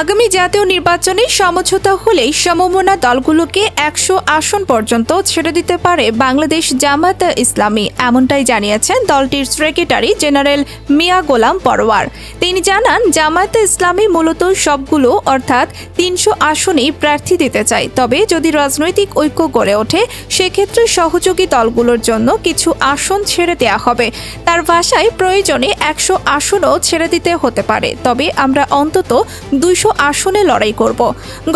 আগামী জাতীয় নির্বাচনে সমঝোতা হলেই সমমনা দলগুলোকে ১০০ আসন পর্যন্ত ছেড়ে দিতে পারে বাংলাদেশ জামায়াতে ইসলামী, এমনটাই জানিয়েছেন দলটির সেক্রেটারি জেনারেল মিয়া গোলাম পরোয়ার। তিনি জানান, জামায়াতে ইসলামী মূলত সবগুলো অর্থাৎ ৩০০ আসনেই প্রার্থী দিতে চায়। তবে যদি রাজনৈতিক ঐক্য গড়ে ওঠে সেক্ষেত্রে সহযোগী দলগুলোর জন্য কিছু আসন ছেড়ে দেওয়া হবে। তার ভাষায়, প্রয়োজনে ১০০ আসনও ছেড়ে দিতে হতে পারে, তবে আমরা অন্তত ২০০ আসনে লড়াই করব।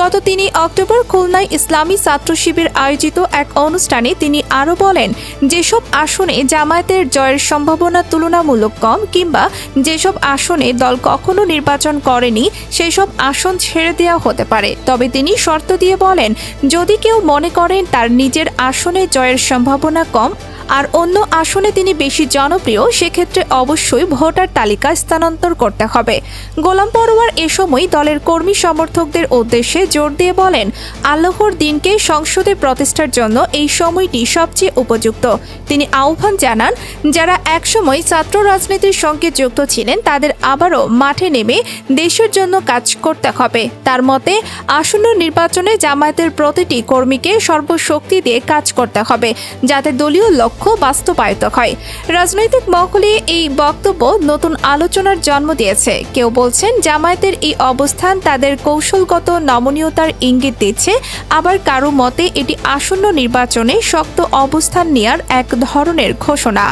গত ৩ অক্টোবর খুলনায় ইসলামী ছাত্র শিবির আয়োজিত এক অনুষ্ঠানে তিনি আরও বলেন, যেসব আসনে জামায়াতের জয়ের সম্ভাবনা তুলনামূলক কম কিংবা যেসব আসনে দল কখনো নির্বাচন করেনি সেসব আসন ছেড়ে দেওয়া হতে পারে। তবে তিনি শর্ত দিয়ে বলেন, যদি কেউ মনে করেন তার নিজের আসনে জয়ের সম্ভাবনা কম আর অন্য আসনে তিনি বেশি জনপ্রিয়, সেক্ষেত্রে অবশ্যই ভোটার তালিকা স্থানান্তর করতে হবে। গোলাম পরোয়ার এ সময় দলের কর্মী সমর্থকদের উদ্দেশ্যে জোর দিয়ে বলেন, আল্লাহর দিনকে সংসদে প্রতিষ্ঠার জন্য এই সময়টি সবচেয়ে উপযুক্ত। তিনি আহ্বান জানান, যারা একসময় ছাত্র রাজনীতির সঙ্গে যুক্ত ছিলেন তাদের আবারও মাঠে নেমে দেশের জন্য কাজ করতে হবে। তার মতে, আসন্ন নির্বাচনে জামায়াতের প্রতিটি কর্মীকে সর্বশক্তি দিয়ে কাজ করতে হবে যাতে দলীয় লক্ষ্য বাস্তবায়িত হয়। রাজনৈতিক মহলে এই বক্তব্য নতুন আলোচনার জন্ম দিয়েছে। কেউ বলছেন জামায়াতের এই অবস্থান তাদের কৌশলগত নমনীয়তার ইঙ্গিত দিচ্ছে, আবার কারো মতে এটি আসন্ন নির্বাচনে শক্ত অবস্থান নেয়ার এক ধরনের ঘোষণা।